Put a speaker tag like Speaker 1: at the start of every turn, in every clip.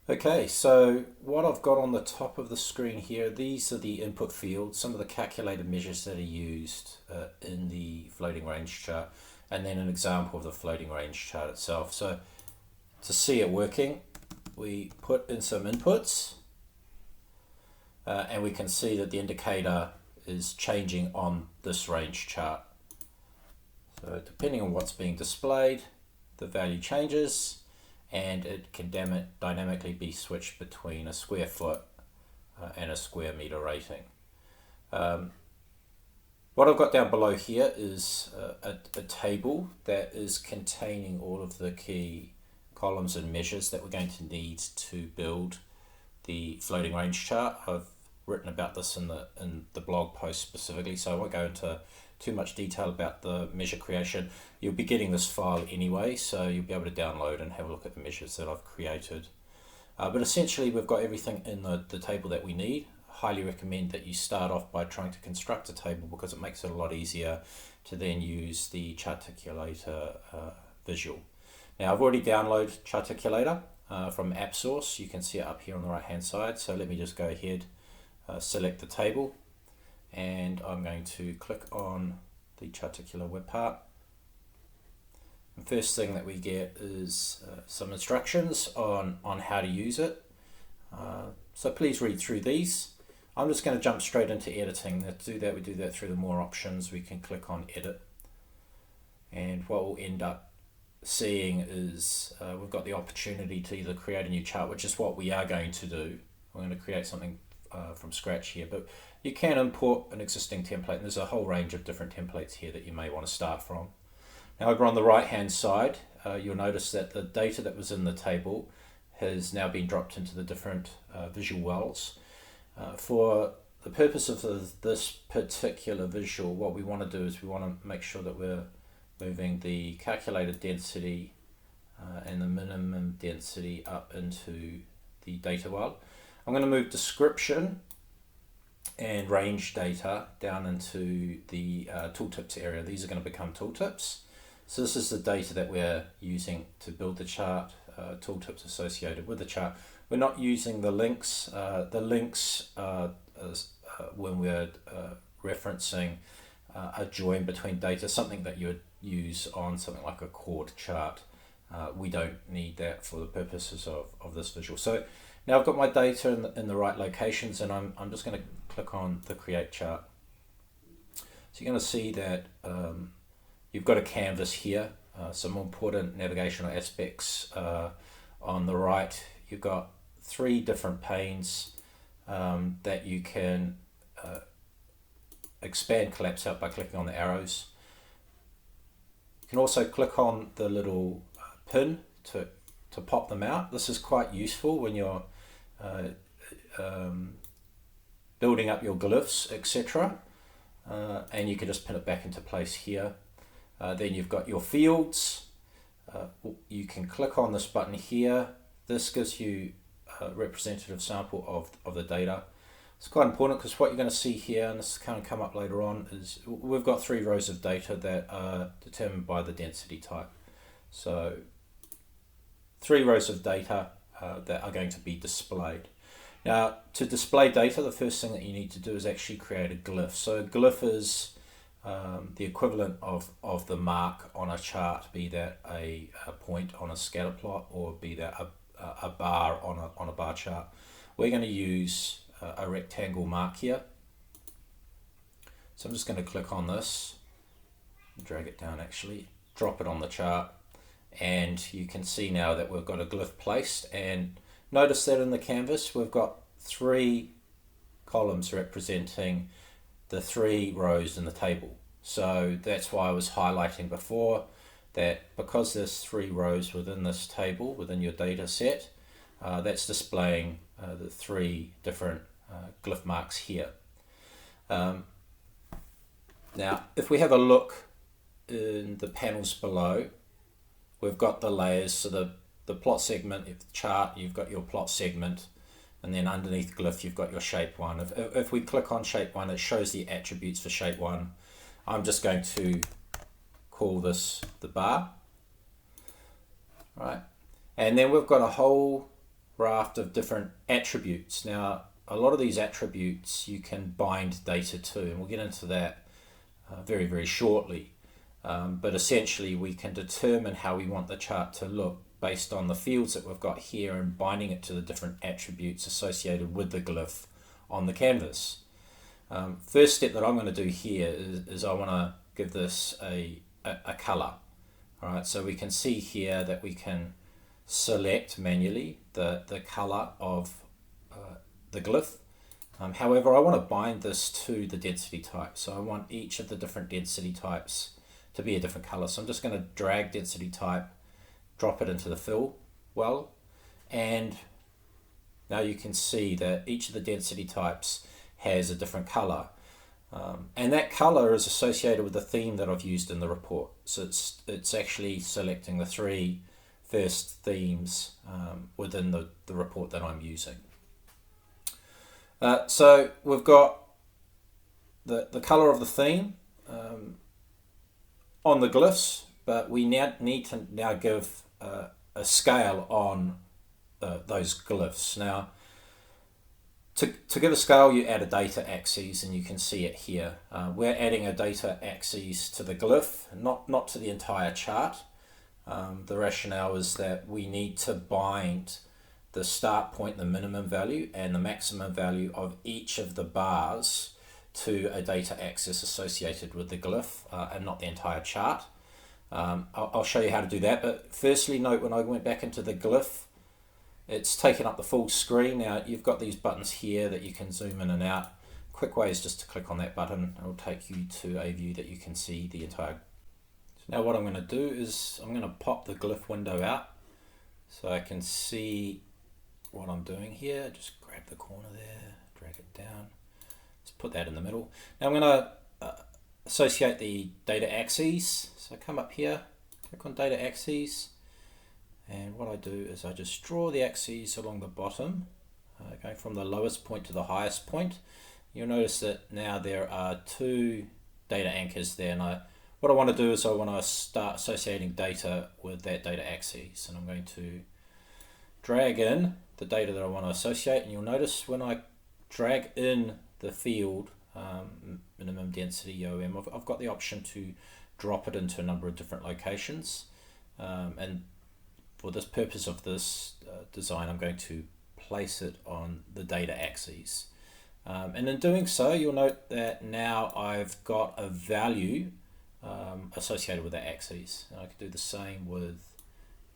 Speaker 1: Okay, so what I've got on the top of the screen here, these are the input fields, some of the calculated measures that are used in the floating range chart, and then an example of the floating range chart itself. So to see it working, we put in some inputs, and we can see that the indicator is changing on this range chart. So depending on what's being displayed, the value changes, and it can dynamically be switched between a square foot and a square meter rating. What I've got down below here is a table that is containing all of the key columns and measures that we're going to need to build the floating range chart. I've written about this in the blog post specifically, so I won't go into too much detail about the measure creation. You'll be getting this file anyway, so you'll be able to download and have a look at the measures that I've created. But essentially we've got everything in the table that we need. Highly recommend that you start off by trying to construct a table because it makes it a lot easier to then use the Charticulator visual. Now I've already downloaded Charticulator from App Source. You can see it up here on the right hand side, so let me just go ahead, select the table, and I'm going to click on the Charticulator web part. The first thing that we get is some instructions on how to use it. So please read through these. I'm just going to jump straight into editing. To do that, we do that through the more options. We can click on edit. And what we'll end up seeing is we've got the opportunity to either create a new chart, which is what we are going to do. We're going to create something from scratch here, but you can import an existing template, and there's a whole range of different templates here that you may want to start from. Now over on the right hand side, you'll notice that the data that was in the table has now been dropped into the different visual wells. For the purpose of this particular visual, what we want to do is we want to make sure that we're moving the calculated density and the minimum density up into the data well. I'm going to move description and range data down into the tooltips area. These are going to become tooltips. So this is the data that we're using to build the chart, tooltips associated with the chart. We're not using the links. The links when we're referencing a join between data, something that you would use on something like a chord chart. We don't need that for the purposes of this visual. So now I've got my data in the right locations, and I'm just going to click on the create chart. So you're going to see that you've got a canvas here, some important navigational aspects. On the right, you've got 3 different panes that you can expand, collapse out by clicking on the arrows. You can also click on the little pin to pop them out. This is quite useful when you're building up your glyphs, etc. And you can just pin it back into place here. Then you've got your fields. You can click on this button here. This gives you a representative sample of the data. It's quite important because what you're going to see here, and this is going to come up later on, is we've got 3 rows of data that are determined by the density type. So 3 rows of data that are going to be displayed. Now, to display data, the first thing that you need to do is actually create a glyph. So a glyph is the equivalent of the mark on a chart, be that a point on a scatter plot or be that a bar on a bar chart. We're going to use a rectangle mark here. So I'm just going to click on this, drag it down actually, drop it on the chart, and you can see now that we've got a glyph placed. And notice that in the canvas we've got 3 columns representing the 3 rows in the table. So that's why I was highlighting before that because there's 3 rows within this table, within your data set, that's displaying the 3 different glyph marks here. Now, if we have a look in the panels below, we've got the layers. So the plot segment, if the chart, you've got your plot segment, and then underneath glyph, you've got your shape 1. If we click on shape 1, it shows the attributes for shape 1. I'm just going to call this the bar. Right. And then we've got a whole raft of different attributes. Now, a lot of these attributes you can bind data to, and we'll get into that very, very shortly. But essentially, we can determine how we want the chart to look based on the fields that we've got here and binding it to the different attributes associated with the glyph on the canvas. First step that I'm going to do here is I want to give this a color. All right, so we can see here that we can select manually the color of the glyph. However, I want to bind this to the density type. So I want each of the different density types to be a different color. So I'm just going to drag density type, drop it into the fill well, and now you can see that each of the density types has a different color. And that color is associated with the theme that I've used in the report. So it's actually selecting the three first themes within the report that I'm using. So we've got the color of the theme on the glyphs, but we now need to give a scale on those glyphs. Now, to give a scale, you add a data axis, and you can see it here. We're adding a data axis to the glyph, not to the entire chart. The rationale is that we need to bind the start point, the minimum value, and the maximum value of each of the bars to a data axis associated with the glyph, and not the entire chart. I'll show you how to do that, but firstly note when I went back into the glyph, it's taken up the full screen. Now you've got these buttons here that you can zoom in and out. Quick way is just to click on that button. It will take you to a view that you can see the entire. So now what I'm going to do is I'm going to pop the glyph window out so I can see what I'm doing here. Just grab the corner there, drag it down. Let's put that in the middle. Now I'm going to associate the data axes. So I come up here, click on data axes. And what I do is I just draw the axes along the bottom, going from the lowest point to the highest point. You'll notice that now there are two data anchors there. And what I want to do is I want to start associating data with that data axis. And I'm going to drag in the data that I want to associate. And you'll notice when I drag in the field, minimum density OM, I've got the option to drop it into a number of different locations. And for this purpose of this design, I'm going to place it on the data axes. And in doing so, you'll note that now I've got a value associated with that axis. And I can do the same with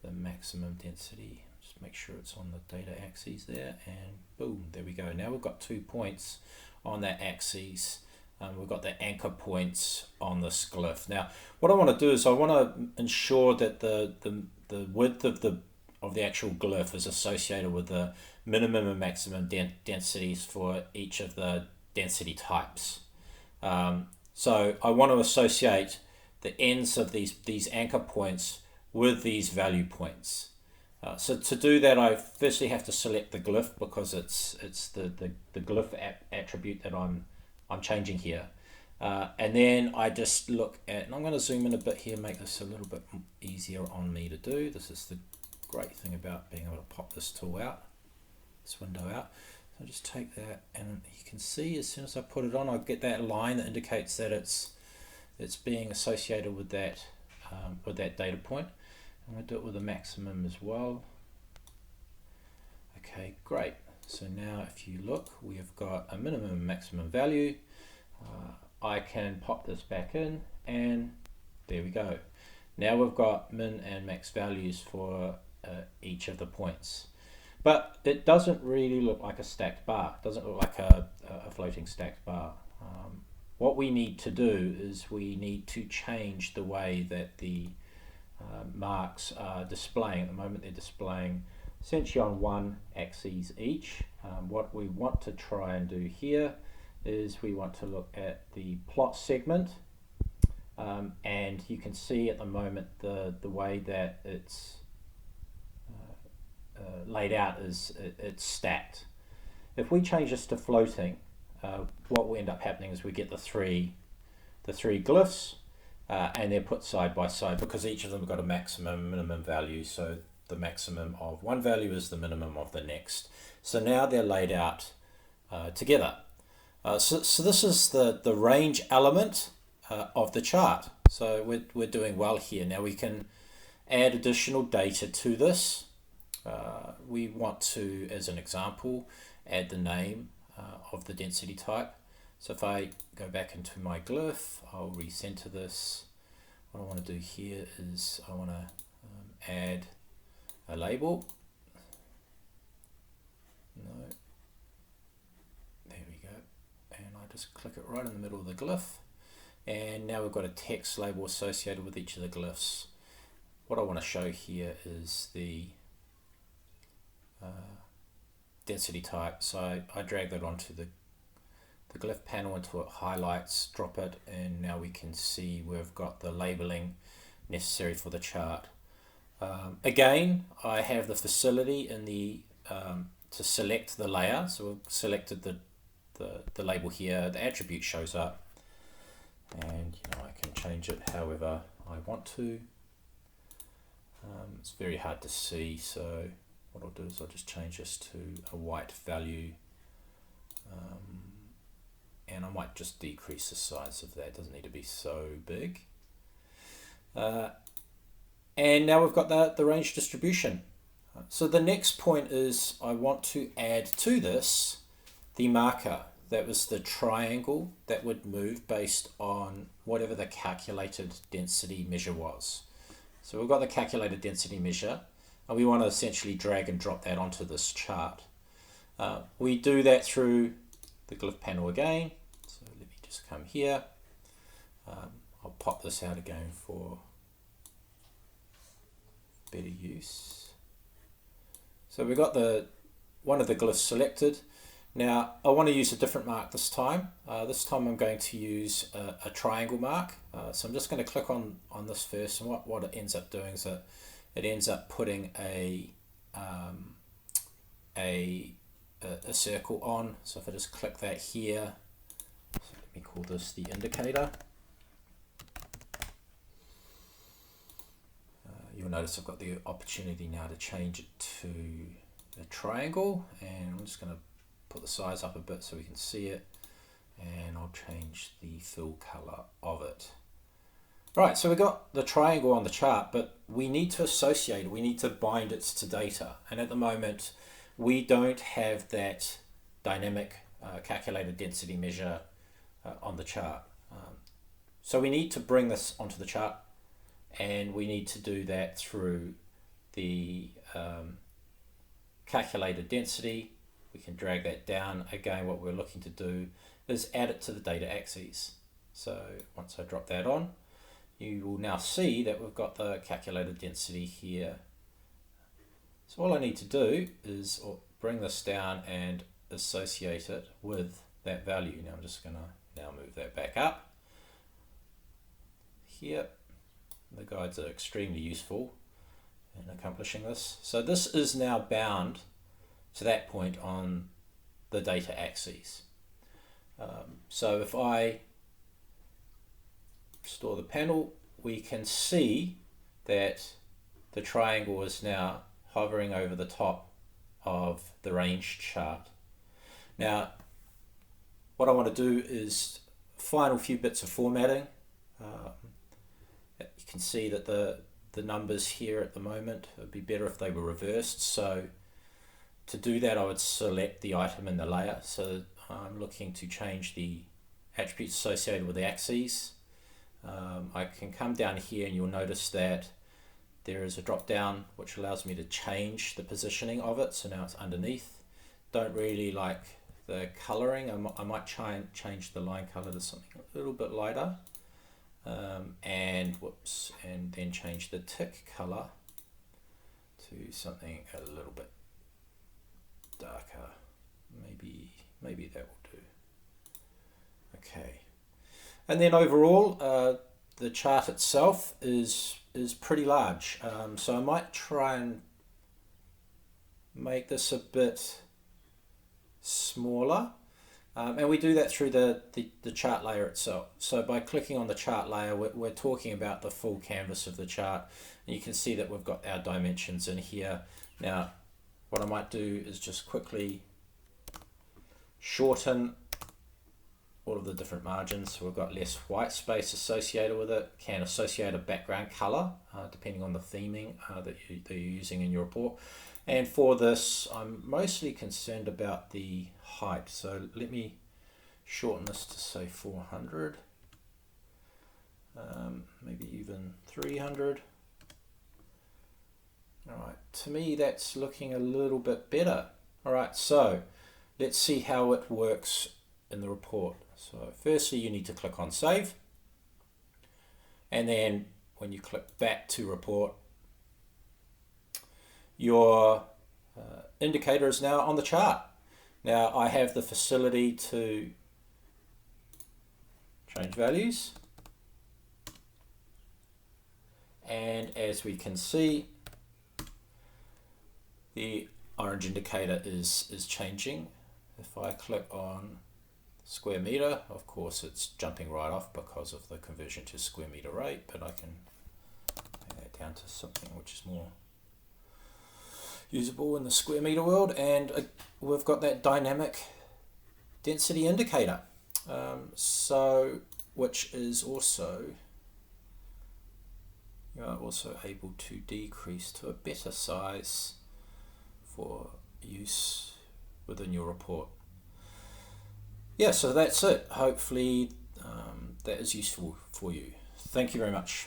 Speaker 1: the maximum density. Just make sure it's on the data axes there, and boom, there we go. Now we've got 2 points on that axis. We've got the anchor points on this glyph. Now, what I want to do is I want to ensure that the width of the actual glyph is associated with the minimum and maximum densities for each of the density types. So I want to associate the ends of these anchor points with these value points. So to do that, I firstly have to select the glyph because it's the glyph attribute that I'm changing here. And then I just look at, and I'm going to zoom in a bit here, make this a little bit easier on me to do. This is the great thing about being able to pop this tool out, this window out. So I just take that, and you can see as soon as I put it on, I get that line that indicates that it's being associated with that data point. I'm going to do it with a maximum as well. Okay, great. So now if you look, we have got a minimum and maximum value. I can pop this back in, and there we go. Now we've got min and max values for each of the points. But it doesn't really look like a stacked bar. It doesn't look like a floating stacked bar. What we need to do is we need to change the way that the marks are displaying. At the moment they're displaying essentially on one axis each. What we want to try and do here is we want to look at the plot segment, and you can see at the moment the way that it's laid out is it's stacked. If we change this to floating, what will end up happening is we get the three glyphs, and they're put side by side because each of them have got a maximum and minimum value, so the maximum of one value is the minimum of the next. So now they're laid out together. So this is the range element of the chart. So we're doing well here. Now we can add additional data to this. We want to, as an example, add the name of the density type. So if I go back into my glyph, I'll recenter this. What I want to do here is I want to add a label. No. There we go. And I just click it right in the middle of the glyph. And now we've got a text label associated with each of the glyphs. What I want to show here is the density type. So I drag that onto the glyph panel until it highlights, drop it, and now we can see we've got the labeling necessary for the chart. Again, I have the facility in the to select the layer. So we've selected the label here. The attribute shows up, and I can change it however I want to. It's very hard to see, so what I'll do is I'll just change this to a white value, and I might just decrease the size of that. It doesn't need to be so big. And now we've got the range distribution. So the next point is I want to add to this the marker. That was the triangle that would move based on whatever the calculated density measure was. So we've got the calculated density measure, and we want to essentially drag and drop that onto this chart. We do that through the glyph panel again. So let me just come here. I'll pop this out again for better use. So we've got one of the glyphs selected. Now I want to use a different mark this time. This time I'm going to use a triangle mark. So I'm just going to click on this first, and what it ends up doing is that it ends up putting a circle on. So if I just click that here, so let me call this the indicator. You'll notice I've got the opportunity now to change it to a triangle, and I'm just going to put the size up a bit so we can see it, and I'll change the fill color of it. Right, so we've got the triangle on the chart, but we need to associate it, we need to bind it to data, and at the moment we don't have that dynamic calculated density measure on the chart. So we need to bring this onto the chart, and we need to do that through the calculated density. We can drag that down. Again, what we're looking to do is add it to the data axes. So once I drop that on, you will now see that we've got the calculated density here. So all I need to do is bring this down and associate it with that value. Now I'm just going to now move that back up. Here, the guides are extremely useful in accomplishing this. So this is now bound to that point on the data axes. So if I restore the panel, we can see that the triangle is now hovering over the top of the range chart. Now, what I want to do is final few bits of formatting. You can see that the numbers here at the moment, it would be better if they were reversed. So to do that, I would select the item in the layer. So I'm looking to change the attributes associated with the axes. I can come down here and you'll notice that there is a drop down which allows me to change the positioning of it. So now it's underneath. Don't really like the coloring. I might try and change the line color to something a little bit lighter. And then change the tick color to something a little bit darker. Maybe that will do. Okay. And then overall, the chart itself is pretty large. So I might try and make this a bit smaller. And we do that through the chart layer itself. So by clicking on the chart layer, we're talking about the full canvas of the chart. And you can see that we've got our dimensions in here. Now, what I might do is just quickly shorten all of the different margins. So we've got less white space associated with it. Can associate a background color depending on the theming that you're using in your report. And for this, I'm mostly concerned about the height. So let me shorten this to say 400, maybe even 300. All right, to me that's looking a little bit better. All right, so let's see how it works in the report. So firstly, you need to click on Save. And then when you click back to report, your indicator is now on the chart. Now I have the facility to change values. And as we can see, the orange indicator is changing. If I click on square meter, of course it's jumping right off because of the conversion to square meter rate, but I can bring that down to something which is more usable in the square meter world, and we've got that dynamic density indicator, which is also, you are also able to decrease to a better size for use within your report. Yeah, so that's it. Hopefully that is useful for you. Thank you very much.